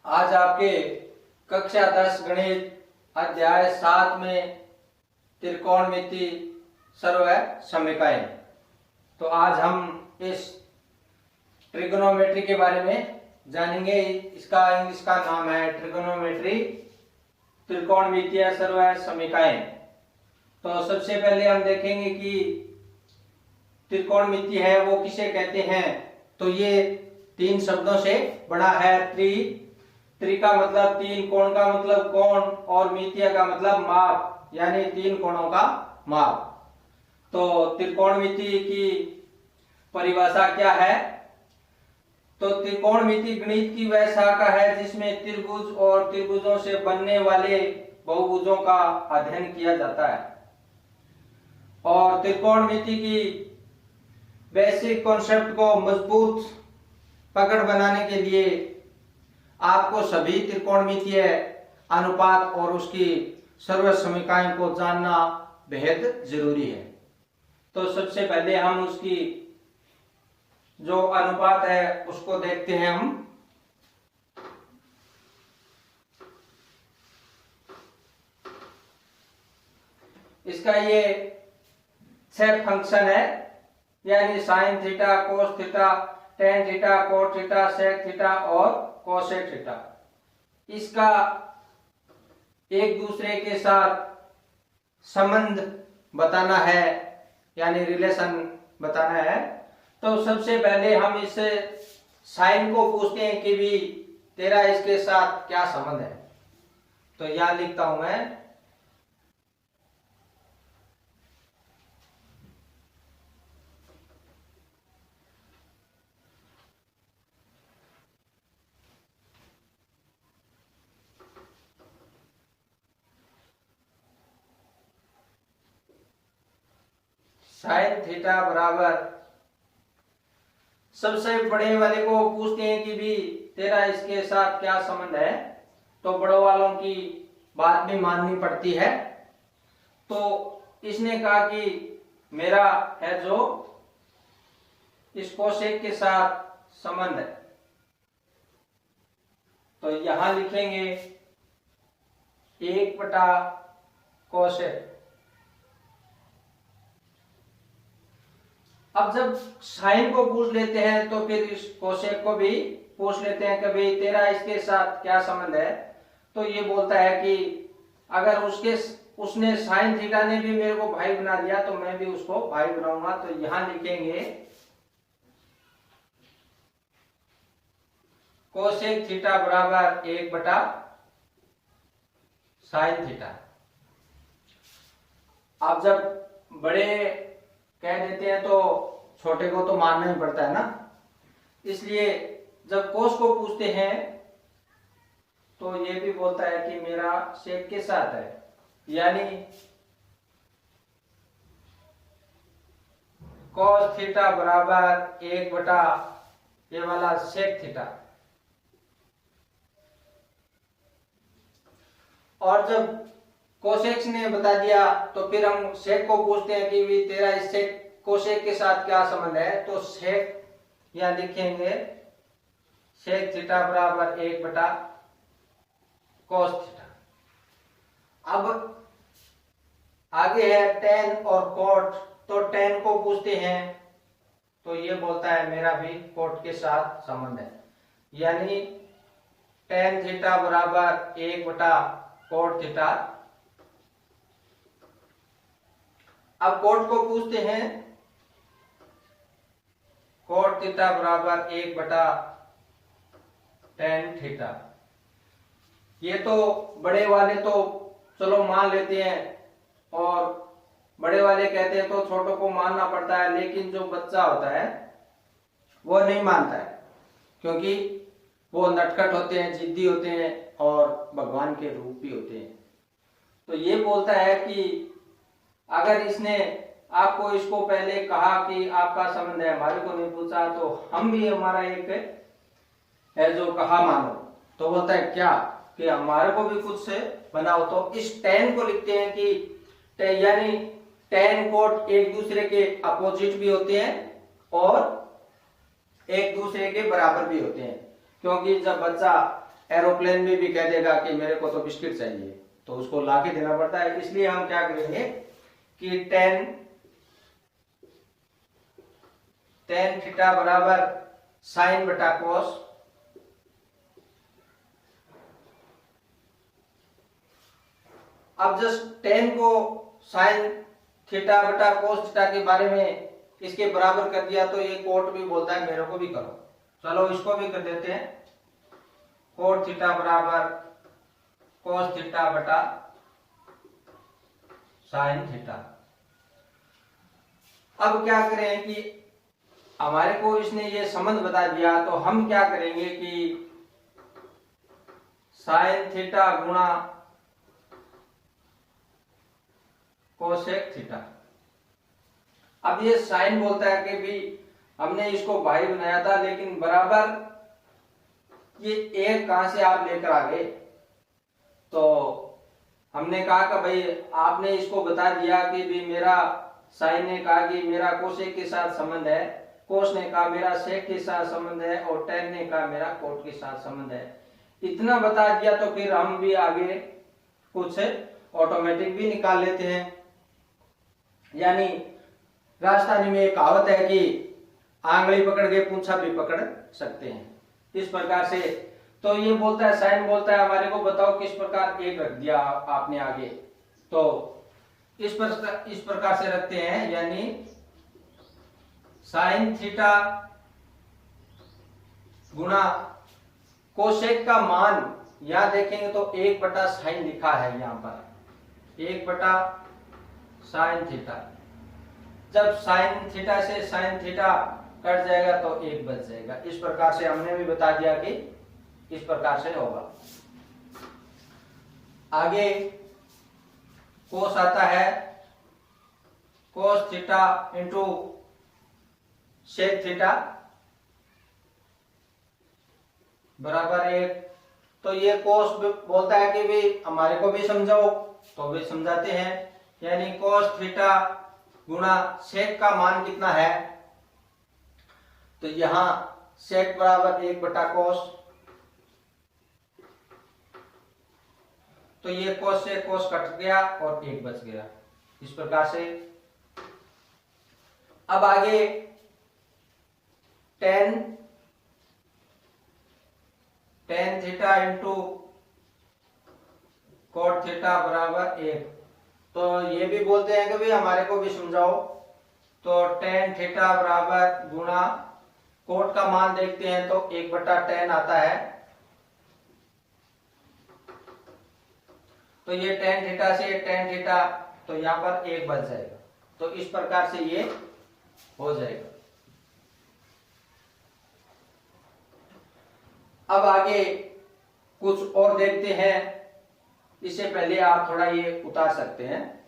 आज आपके कक्षा 10 गणित अध्याय 7 में त्रिकोणमिति सर्व समीकरण। तो आज हम इस ट्रिगोनोमेट्री के बारे में जानेंगे। इसका इंग्लिश का नाम है ट्रिगोनोमेट्री, त्रिकोणमितीय सर्व समीकरण। तो सबसे पहले हम देखेंगे कि त्रिकोणमिति है वो किसे कहते हैं। तो ये तीन शब्दों से बना है। त्रि का मतलब तीन, कोण का मतलब कोण और मितीय का मतलब माप, यानी तीन कोणों का माप। तो त्रिकोणमिति की परिभाषा क्या है? तो त्रिकोणमिति गणित की वह शाखा है जिसमें त्रिभुज और त्रिभुजों से बनने वाले बहुभुजों का अध्ययन किया जाता है। और त्रिकोणमिति की बेसिक कॉन्सेप्ट को मजबूत पकड़ बनाने के लिए आपको सभी त्रिकोणमितीय अनुपात और उसकी सर्व समीकरण को जानना बेहद जरूरी है। तो सबसे पहले हम उसकी जो अनुपात है उसको देखते हैं। हम इसका ये 6 फंक्शन है, यानी sine theta, cos theta, tan theta, cot theta, sec theta और कोसेक थीटा। इसका एक दूसरे के साथ संबंध बताना है, यानी रिलेशन बताना है। तो सबसे पहले हम इस साइन को पूछते हैं कि भी तेरा इसके साथ क्या संबंध है। तो यहां लिखता हूं मैं, साइन थीटा बराबर, सबसे बड़े वाले को पूछते हैं कि भी तेरा इसके साथ क्या संबंध है। तो बड़ों वालों की बात भी माननी पड़ती है। तो इसने कहा कि मेरा है जो इस कोसेक के साथ संबंध है। तो यहां लिखेंगे 1/कोसेक। अब जब साइन को पूछ लेते हैं तो फिर इस कोसेक को भी पूछ लेते हैं कि भाई तेरा इसके साथ क्या संबंध है। तो ये बोलता है कि अगर उसने साइन थीटा ने भी मेरे को भाई बना दिया तो मैं भी उसको भाई बनाऊंगा। तो यहां लिखेंगे कोसेक थीटा बराबर 1/साइन थीटा। अब जब बड़े कह देते हैं तो छोटे को तो मानना ही पड़ता है ना। इसलिए जब कोस को पूछते हैं तो ये भी बोलता है कि मेरा सेक के साथ है, यानी कोस थीटा बराबर 1/ ये वाला सेक थीटा। और जब कोसेक ने बता दिया तो फिर हम सेक को पूछते हैं कि भी तेरा इस कोसेक के साथ क्या संबंध है। तो सेक यहां लिखेंगे सेक थीटा बराबर 1/कोस थीटा। अब आगे है टेन और कोट। तो टेन को पूछते हैं तो ये बोलता है मेरा भी कोट के साथ संबंध है, यानी टेन थीटा बराबर 1/कोट थीटा। अब कोट को पूछते हैं कोट थीटा बराबर 1/टेन थीटा। ये तो बड़े वाले तो चलो मान लेते हैं और बड़े वाले कहते हैं तो छोटों को मानना पड़ता है। लेकिन जो बच्चा होता है वो नहीं मानता है, क्योंकि वो नटखट होते हैं, जिद्दी होते हैं और भगवान के रूप भी होते हैं। तो ये बोलता है कि अगर इसने आपको इसको पहले कहा कि आपका संबंध है, हमारे को नहीं पूछा, तो हम भी हमारा एक है जो कहा मानो। तो बोलता है क्या कि हमारे को भी खुद से बनाओ। तो इस टेन को लिखते हैं कि यानी टेन कोट एक दूसरे के अपोजिट भी होते हैं और एक दूसरे के बराबर भी होते हैं। क्योंकि जब बच्चा एरोप्लेन में भी कह देगा कि मेरे को तो बिस्किट चाहिए, तो उसको ला के देना पड़ता है। इसलिए हम क्या करेंगे कि टेन थीटा बराबर साइन बटा कोस। अब जस्ट टेन को साइन थीटा बटा कोस थीटा के बारे में इसके बराबर कर दिया तो ये कोट भी बोलता है मेरे को भी करो। चलो इसको भी कर देते हैं, कोट थीटा बराबर कोस थीटा बटा साइन थीटा। अब क्या करें कि हमारे को इसने ये संबंध बता दिया, तो हम क्या करेंगे कि साइन थीटा गुणा कोसेक थीटा। अब ये साइन बोलता है कि भी हमने इसको भाई बनाया था, लेकिन बराबर ये एक कहां से आप लेकर आ गए, तो हमने कहा कि भाई आपने इसको बता दिया कि भी मेरा साइन ने कहा कि मेरा कोसेक के साथ संबंध है, कोस ने कहा मेरा सेक के साथ संबंध है, और टेन ने कहा मेरा कोट के साथ संबंध है। इतना बता दिया तो फिर हम भी आगे कुछ ऑटोमेटिक भी निकाल लेते हैं। यानी राजस्थानी में एक कहावत है कि आंगली पकड़ के पूंछा भी पकड़ सकते हैं, इस प्रकार से। तो ये बोलता है, साइन बोलता है हमारे को बताओ किस प्रकार एक रख दिया आपने आगे, तो इस प्रकार से रखते हैं, यानी साइन थीटा गुणा कोसेक का मान यहां देखेंगे तो 1/साइन लिखा है, यहां पर 1/साइन थीटा। जब साइन थीटा से साइन थीटा कट जाएगा तो 1 बच जाएगा। इस प्रकार से हमने भी बता दिया कि इस प्रकार से होगा। आगे कोस आता है, cos theta into sec theta बराबर 1। तो ये कोस बोलता है कि भी हमारे को भी समझाओ, तो भी समझाते हैं, यानी कोस थीटा गुणा सेक का मान कितना है, तो यहां सेक बराबर 1/कोस, तो ये कोस से कोस कट गया और 1 बच गया। इस प्रकार से अब आगे tan theta into cot theta बराबर 1। तो ये भी बोलते हैं कि भाई हमारे को भी समझाओ, तो टेन थीटा बराबर गुणा कोट का मान देखते हैं तो 1/10 आता है, तो ये टेन थीटा से टेन थीटा, तो यहां पर 1 बच जाएगा। तो इस प्रकार से ये हो जाएगा। अब आगे कुछ और देखते हैं, इससे पहले आप थोड़ा ये उतार सकते हैं।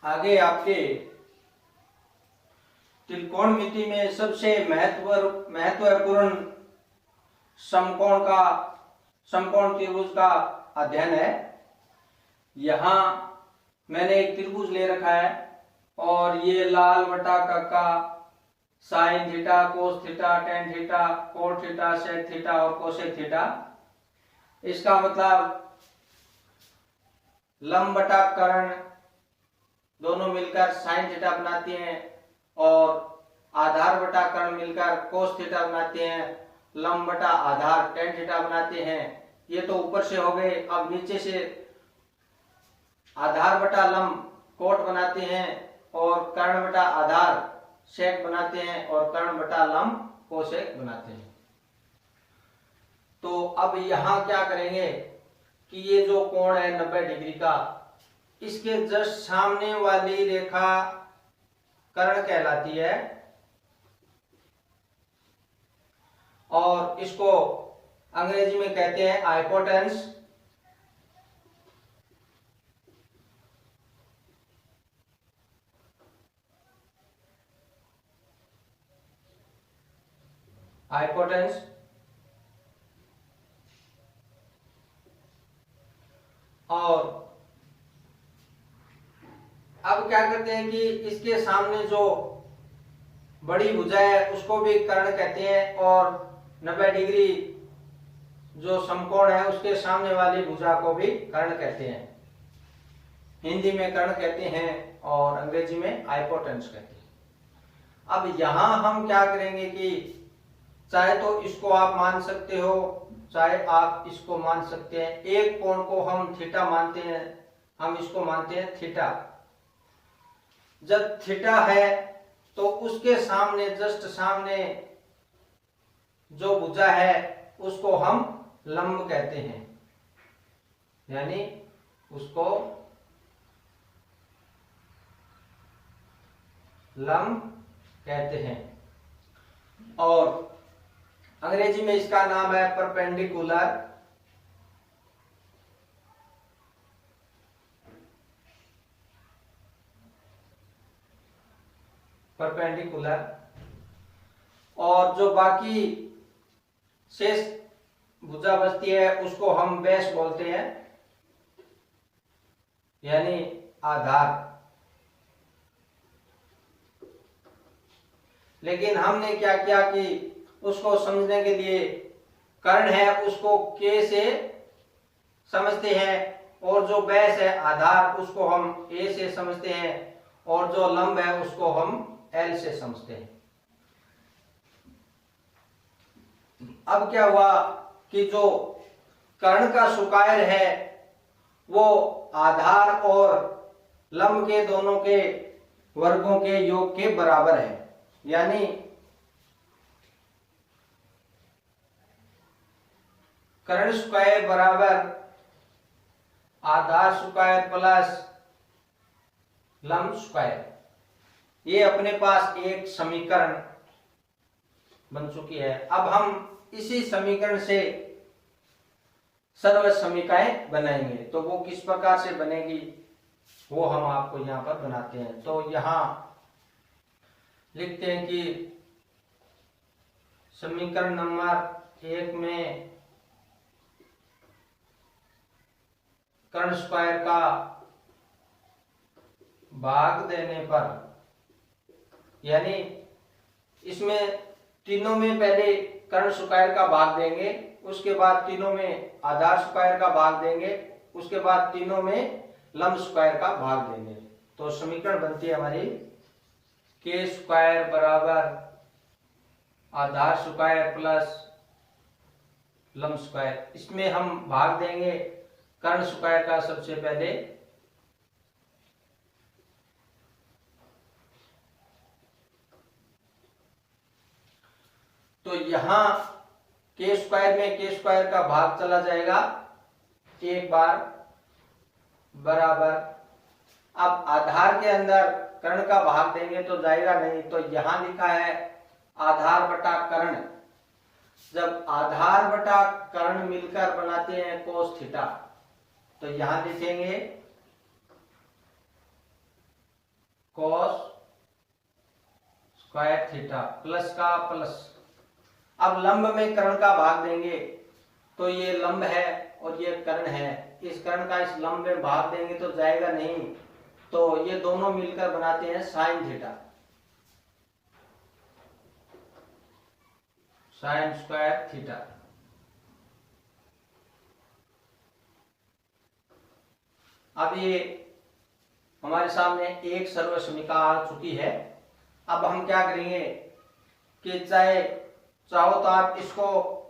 आगे आपके त्रिकोणमिति में सबसे महत्वपूर्ण समकोण त्रिभुज का अध्ययन है। यहां मैंने एक त्रिभुज ले रखा है और ये लाल बटा काका sine theta cos theta tan theta cot theta sec theta और कोसेक थीटा, इसका मतलब लंब बटा कर्ण दोनों मिलकर साइन थीटा बनाती हैं और आधार बटा कर्ण मिलकर कोस थीटा बनाते हैं, लंब बटा आधार टेन थीटा बनाते हैं। ये तो ऊपर से हो गए। अब नीचे से आधार बटा लंब कोट बनाते हैं और कर्ण बटा आधार सेक बनाते हैं और कर्ण बटा लंब कोसेक बनाते हैं। तो अब यहां क्या करेंगे कि ये जो कोण है 90 डिग्री का, इसके जस्ट सामने वाली रेखा कर्ण कहलाती है और इसको अंग्रेजी में कहते हैं हाइपोटेन्स। हाइपोटेन्स और अब क्या करते हैं कि इसके सामने जो बड़ी भुजा है उसको भी कर्ण कहते हैं, और 90 डिग्री जो समकोण है उसके सामने वाली भुजा को भी कर्ण कहते हैं। हिंदी में कर्ण कहते हैं और अंग्रेजी में हाइपोटेन्यूस कहते हैं। अब यहां हम क्या करेंगे कि चाहे तो इसको आप मान सकते हो, चाहे आप इसको मान सकते हैं। एक कोण को हम थीटा मानते हैं, हम इसको मानते हैं थीटा। जब थीटा है तो उसके सामने, जस्ट सामने जो भुजा है उसको हम लंब कहते हैं, यानी उसको लंब कहते हैं। और अंग्रेजी में इसका नाम है परपेंडिकुलर। परपेंडिकुलर। और जो बाकी शेष भुजा बचती है उसको हम बेस बोलते हैं, यानी आधार। लेकिन हमने क्या किया कि उसको समझने के लिए कर्ण है उसको के से समझते हैं, और जो बेस है आधार उसको हम ए से समझते हैं, और जो लंब है उसको हम एल से समझते हैं। अब क्या हुआ कि जो कर्ण का सुकायर है वो आधार और लंब के दोनों के वर्गों के योग के बराबर है, यानी कर्ण स्क्वायर बराबर आधार स्क्वायर प्लस लंब स्क्वायर। ये अपने पास एक समीकरण बन चुकी है। अब हम इसी समीकरण से सर्व समीकरण बनाएंगे। तो वो किस प्रकार से बनेगी वो हम आपको यहां पर बनाते हैं। तो यहां लिखते हैं कि समीकरण नंबर 1 में कर्ण स्क्वायर का भाग देने पर, यानी इसमें तीनों में पहले कर्ण स्क्वायर का भाग देंगे, उसके बाद तीनों में आधार स्क्वायर का भाग देंगे, उसके बाद तीनों में लंब स्क्वायर का भाग देंगे। तो समीकरण बनती है हमारी के स्क्वायर बराबर आधार स्क्वायर प्लस लंब स्क्वायर। इसमें हम भाग देंगे कर्ण स्क्वायर का सबसे पहले, तो यहां के स्क्वायर में के स्क्वायर का भाग चला जाएगा एक बार, बराबर। अब आधार के अंदर कर्ण का भाग देंगे तो जाएगा नहीं, तो यहां लिखा है आधार बटा कर्ण। जब आधार बटा कर्ण मिलकर बनाते हैं कोस थीटा, तो यहां लिखेंगे कोस स्क्वायर थीटा प्लस का प्लस। अब लंब में कर्ण का भाग देंगे तो ये लंब है और ये कर्ण है, इस कर्ण का इस लंब में भाग देंगे तो जाएगा नहीं, तो ये दोनों मिलकर बनाते हैं sine theta, sine square theta. अब ये हमारे सामने एक सर्व समीकरण आ चुकी है। अब हम क्या करेंगे कि चाहो तो आप इसको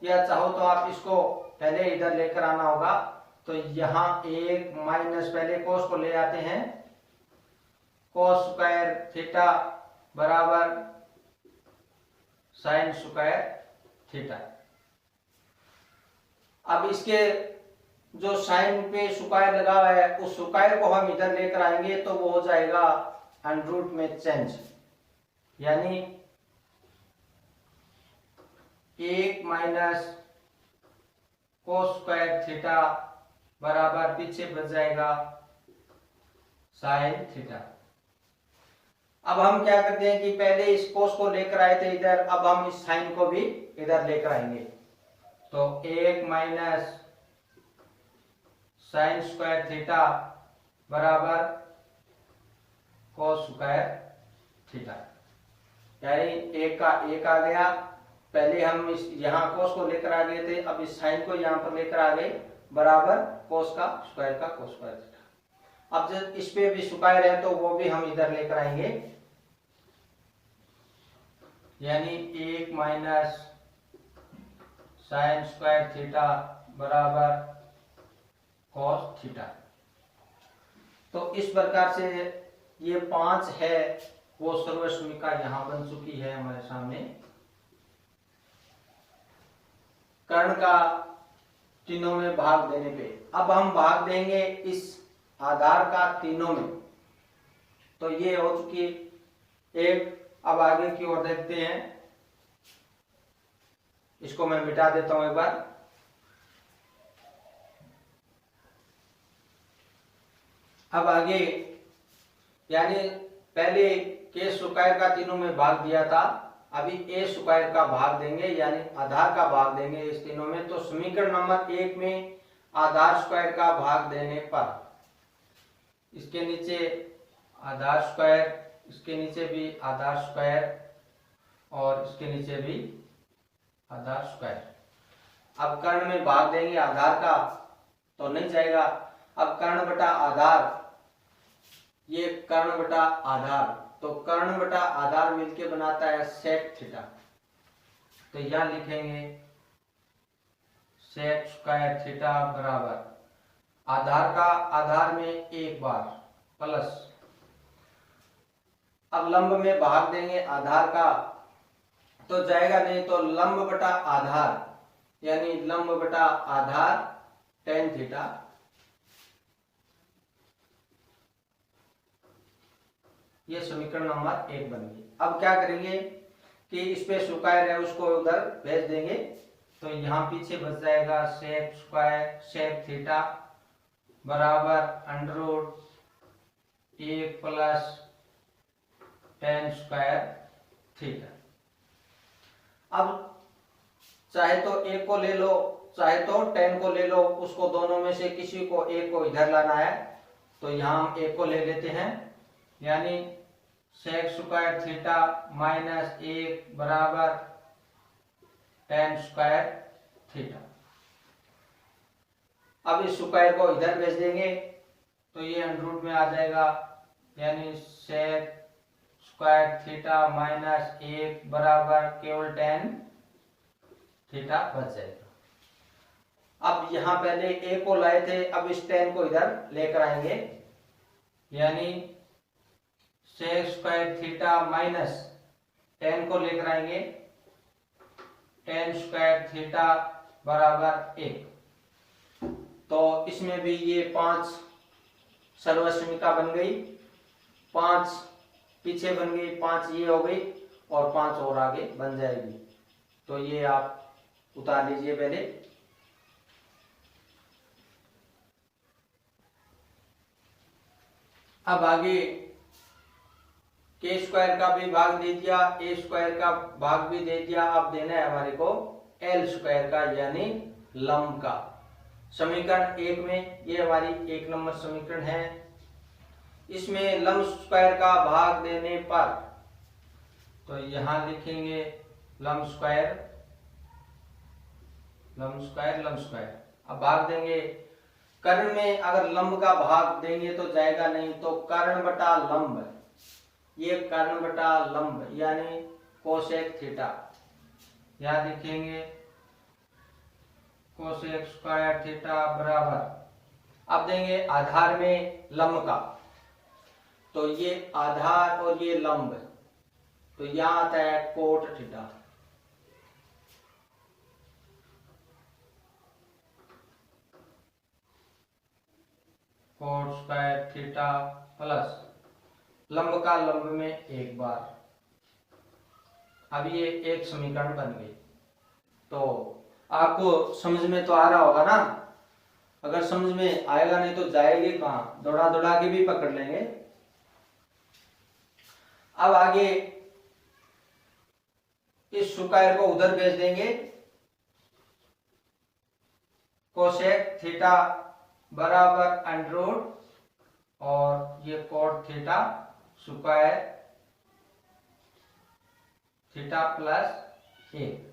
या चाहो तो आप इसको पहले इधर लेकर आना होगा। तो यहां एक माइनस, पहले कोस को ले आते हैं, कोस स्क्वायर थीटा बराबर साइन स्क्वायर थीटा। अब इसके जो साइन पे स्क्वायर लगा हुआ है उस स्क्वायर को हम इधर लेकर आएंगे तो वो हो जाएगा अंडर रूट में चेंज, यानी 1 माइनस कोस स्क्वायर थीटा बराबर पीछे बच जाएगा साइन थीटा। अब हम क्या करते हैं कि पहले इस कोस को लेकर आए थे इधर, अब हम इस साइन को भी इधर लेकर आएंगे। तो 1 माइनस साइन स्क्वायर थीटा बराबर कोस स्क्वायर थीटा। यानी एक का एक आ गया, पहले हम इस यहाँ कोस को लेकर आ गए थे, अब इस साइन को यहाँ पर लेकर आ गए, बराबर कोस का कोस स्क्वायर थीटा। अब जब इस पे भी स्क्वायर है तो वो भी हम इधर लेकर आएंगे, यानी 1 माइनस साइन स्क्वायर थीटा बराबर कॉस थीटा। तो इस प्रकार से ये 5 है वो सर्वसमीका यहाँ बन चुकी है हमारे सामने। कर्ण का तीनों में भाग देने पे अब हम भाग देंगे इस आधार का तीनों में, तो ये हो चुकी एक। अब आगे की ओर देखते हैं, इसको मैं मिटा देता हूं एक बार। अब आगे यानी पहले के स्क्वायर का तीनों में भाग दिया था, अभी ए स्क्वायर का भाग देंगे यानी आधार का भाग देंगे इस तीनों में। तो समीकरण नंबर 1 में आधार स्क्वायर का भाग देने पर इसके नीचे आधार स्क्वायर, इसके नीचे भी आधार स्क्वायर और इसके नीचे भी आधार स्क्वायर। अब कर्ण में भाग देंगे आधार का तो नहीं जाएगा, अब कर्ण बटा आधार, ये कर्ण बटा आधार, तो कर्ण बटा आधार मिलके बनाता है सेक थीटा। तो यहां लिखेंगे सेक स्क्वायर थीटा बराबर आधार का आधार में एक बार प्लस, अब लंब में भाग देंगे आधार का तो जाएगा नहीं, तो लंब बटा आधार यानी लंब बटा आधार टेन थीटा। ये समीकरण नंबर 1 बन गई। अब क्या करेंगे कि इस पे स्क्वायर है उसको उधर भेज देंगे, तो यहाँ पीछे बच जाएगा सेक स्क्वायर सेक थीटा बराबर under root 1 plus tan square theta. अब चाहे तो एक को ले लो चाहे तो टेन को ले लो, उसको दोनों में से किसी को एक को इधर लाना है, तो यहाँ हम एक को ले लेते हैं, यानी सेक स्क्वायर थीटा माइनस 1 बराबर टेन स्क्वायर थीटा। अब इस स्क्वायर को इधर भेज देंगे तो ये अंडर रूट में आ जाएगा, यानी सेक स्क्वायर थीटा माइनस 1 बराबर केवल टेन थीटा बच जाएगा। अब यहां पहले ए को लाए थे, अब इस टेन को इधर लेकर आएंगे, यानी sec square theta minus tan को लेकर आएंगे टेन स्क्वायर थीटा बराबर 1। तो इसमें भी ये 5 सर्वसमीका बन गई, 5 पीछे बन गई, 5 ये हो गई और 5 और आगे बन जाएगी। तो ये आप उतार लीजिए पहले। अब आगे के स्क्वायर का भी भाग दे दिया, ए स्क्वायर का भाग भी दे दिया, अब देना है हमारे को एल स्क्वायर का यानी लंब का। समीकरण 1 में ये हमारी 1 नंबर समीकरण है, इसमें लंब स्क्वायर का भाग देने पर तो यहां लिखेंगे लंब स्क्वायर लंब स्क्वायर लंब स्क्वायर। अब भाग देंगे, कर्ण में अगर लंब का भाग देंगे तो जाएगा नहीं, तो कर्ण बटा लंब, ये कर्ण बटा लंब यानी कोसेक थीटा, यहां लिखेंगे कोसेक स्क्वायर थीटा बराबर। अब देंगे आधार में लंब का, तो ये आधार और ये लंब, तो यहां आता है cot theta. Coat square theta plus लंब का लंब में एक बार। अब ये एक समीकरण बन गई। तो आपको समझ में तो आ रहा होगा ना, अगर समझ में आएगा नहीं तो जाएगी कहां, दौड़ा दौड़ा के भी पकड़ लेंगे। अब आगे इस स्क्वायर को उधर भेज देंगे, कोसेक थीटा बराबर अंडर रूट और ये cot theta square theta plus 1।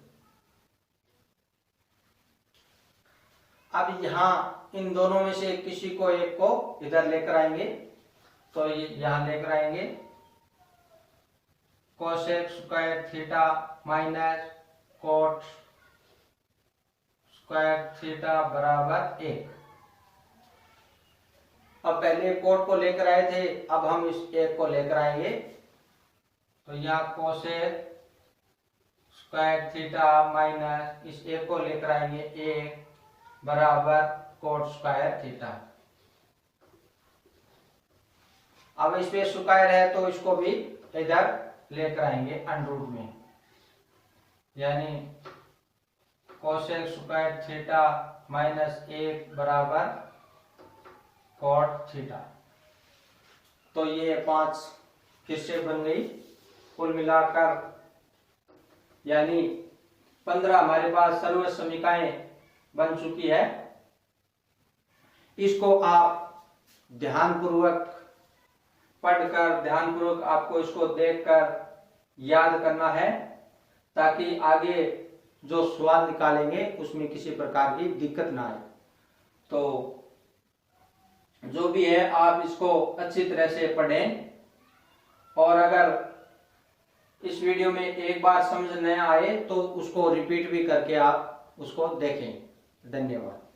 अब यहाँ इन दोनों में से किसी को एक को इधर लेकर आएंगे, तो ये यहां लेकर आएंगे cosec square theta minus cot square theta बराबर 1। अब पहले कोट को लेकर आए थे, अब हम इस एक को लेकर आएंगे, तो यहाँ कोसेक स्क्वायर थीटा माइनस इस एक को लेकर आएंगे 1 बराबर कोट स्क्वायर थीटा। अब इस पे स्क्वायर है तो इसको भी इधर लेकर आएंगे अंडरूट में, यानी कोसेक स्क्वायर थीटा माइनस 1 बराबर कॉट थीटा। तो ये 5 फिर से बन गई, कुल मिलाकर यानी 15 हमारे पास सर्व समीकरणे बन चुकी है। इसको आप ध्यानपूर्वक पढ़कर, ध्यानपूर्वक आपको इसको देखकर याद करना है, ताकि आगे जो सवाल निकालेंगे उसमें किसी प्रकार की दिक्कत ना आए। तो जो भी है आप इसको अच्छी तरह से पढ़ें, और अगर इस वीडियो में एक बार समझ न आए तो उसको रिपीट भी करके आप उसको देखें। धन्यवाद।